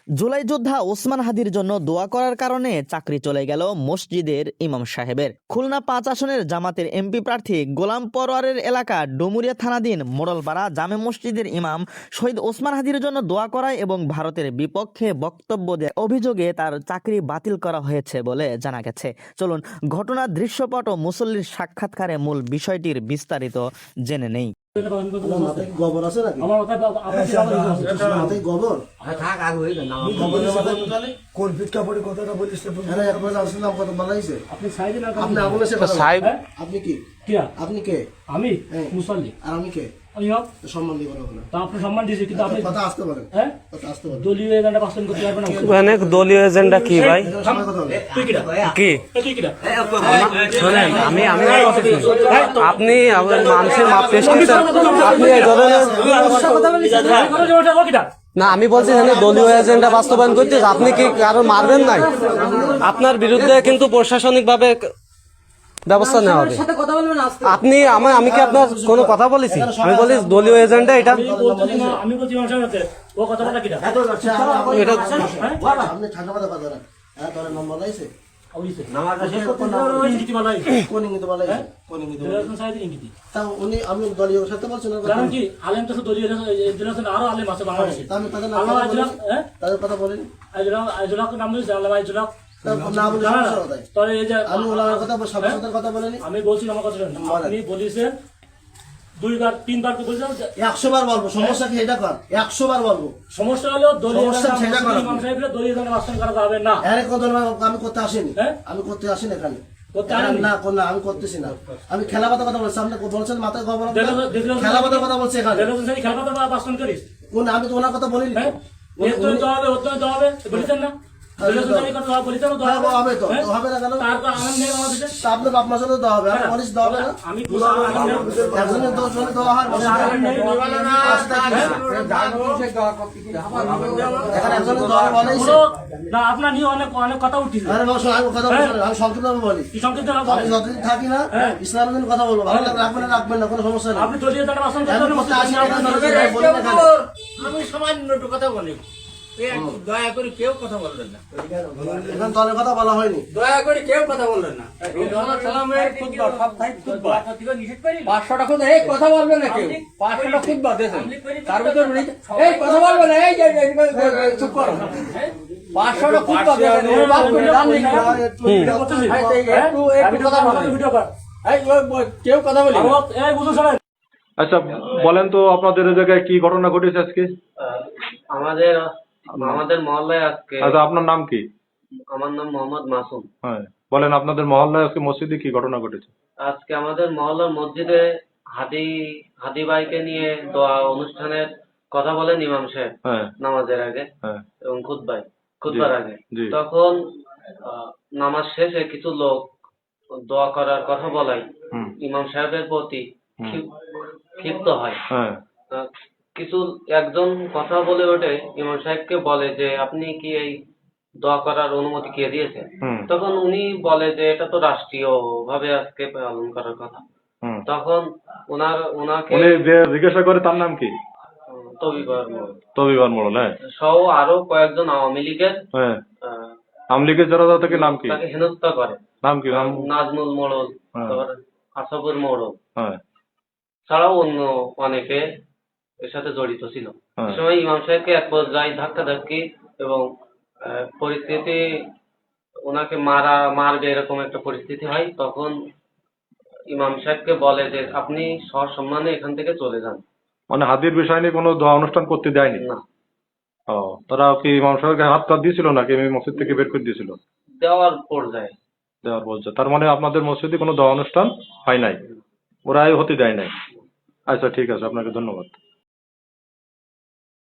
জুলাই যোদ্ধা ওসমান হাদির জন্য দোয়া করার কারণে চাকরি চলে গেল মসজিদের ইমাম সাহেবের। খুলনা ৫ আসনের জামাতের এমপি প্রার্থী গোলাম পরোয়ারের এলাকা ডুমুরিয়া থানাধীন মোড়লপাড়া জামে মসজিদের ইমাম শহীদ ওসমান হাদির জন্য দোয়া করায় এবং ভারতের বিপক্ষে বক্তব্য দেওয়ার অভিযোগে তার চাকরি বাতিল করা হয়েছে বলে জানা গেছে। চলুন ঘটনার দৃশ্যপট ও মুসল্লির সাক্ষাৎকারে মূল বিষয়টির বিস্তারিত জেনে নেই। গোবর আছে নাকি? আমার মাথায় গোবর কোন ফিট কাপড়ে কথাটা বলিস? একবার আসলে নাম কত বলাইছে? আপনি সাহেব, আপনি কি? আপনি কে? আমি মুসল্লি। আর আমি কে? সম্মান দিব না। তা আপনি সম্মান দিয়েছে, কিন্তু আপনি কথা আসতে পারেন। হ্যাঁ, কথা আসতে পারেন। দলীয় এজেন্ডা বাস্তবায়ন করতে পারবেন না। মানে দলীয় এজেন্ডা কি ভাই? কি শোনেন, আমি আপনি মানুষের মাপ পেশ করছেন, আপনি এই ধরনের না। আমি বলছি এখানে দলীয় এজেন্ডা বাস্তবায়ন করতে, আপনি কি কারো মারবেন নাই? আপনার বিরুদ্ধে কিন্তু প্রশাসনিক ভাবে ব্যবস্থা নেওয়া হবে। আপনি আমি কি আপনার কোনো কথা বলেছি? আমি বলি দলীয় এজেন্ডা এটা। আমি বলছি আমার কথা, আপনি বলেছেন 2বার 3বার তো বলছেন, 100 বার বলবো। সমস্যা কি? এটা কর, 100 বার বলবো। সমস্যা হলো দলীয় ইমাম সাহেবরা দলীয় এজেন্ডা বাস্তবায়ন করা যাবে না। আরে কত আমি করতে আসিনি, আমি করতে আসিনি এখানে না, আমি করতেছি না। আমি খেলাপাতার কথা বলছি, আপনি বলছেন মাথায় গোবর। খেলাপাতার কথা বলছি এখানে। খেলাপাতা বাস্তবায়ন করিস কোন? আমি তো ওনার কথা বলিনি। বলেছেন না আপনার নিয়ে অনেক কথা উঠি। সংক্ষিপ্ত বলি, যতদিন থাকি না ইসলামের কথা বলবো। ভালো রাখবেন না, রাখবেন না, কোনো সমস্যা নেই। আপনি আমি সামান্য কথা বলি, দয়া করে কেউ কথা বলবেন না। এখন দলের কথা বলা হয়নি, দয়া করে কেউ কথা বলবেন না। 500টা খুদ এই কথা বলবেন না, কেউ 500টা খুদ বাদেছেন, তার ভিতর এই কথা বলবেন না। এই চুপ করো, 500টা খুদ বাদেছেন। কেউ কথা বলি। আচ্ছা বলেন তো, আপনাদের জায়গায় কি ঘটনা ঘটেছে আজকে? আমাদের মহল্লায় আজকে। আচ্ছা, আপনার নাম কি? আমার নাম মোহাম্মদ মাসুম। হ্যাঁ, বলেন আপনাদের মহল্লায় আজকে মসজিদে কি ঘটনা ঘটেছে? আজকে আমাদের মহল্লার মসজিদে হাদি ভাইকে নিয়ে দোয়া অনুষ্ঠানের কথা বলেন ইমাম সাহেব নামাজের আগে এবং খুতবার আগে। তখন নামাজ শেষে কিছু লোক দোয়া করার কথা বলাই ইমাম সাহেবের প্রতি ক্ষিপ্ত হয়। কিছু একজন কথা বলে ওঠে, ইমাম সাহেবকে বলে যে আপনি কি এই দোয়া করার অনুমতি কে দিয়েছে? তখন উনি বলে যে এটা তো রাষ্ট্রীয় ভাবে আজকে পালন করার কথা। তখন ওনাকে জিজ্ঞাসা করে তার নাম কি? তবিবার মোড়ল। হ্যাঁ, সহ আরো কয়েকজন আওয়ামী লীগের যারা তাকে নাম কি? তাকে হেনস্থা করে। নাম কি? নাজমুল মোড়ল, তারপর আসাবুর মোড়ল ছাড়াও অন্য অনেকে এর সাথে জড়িত ছিল। এই সময় ইমাম সাহেবকে এক পর্যায়ে ধাক্কাধাক্কি এবং পরিস্থিতি, ওনাকে মারবে এরকম একটা পরিস্থিতি হয়। তখন ইমাম সাহেবকে বলে যে আপনি সসম্মানে এখান থেকে চলে যান। মানে হাদির বিষয় নিয়ে কোনো দোয়া অনুষ্ঠান করতে দেয়নি না? ও, তারা কি ইমাম সাহেবকে হাত কাট দিয়েছিল নাকি মসজিদ থেকে বের করে দিয়েছিল? দেওয়ার পর্যায়ে। তার মানে আপনাদের মসজিদে কোনো দোয়া অনুষ্ঠান হয় নাই, ওরাই হতে দেয় নাই। আচ্ছা ঠিক আছে, আপনাকে ধন্যবাদ।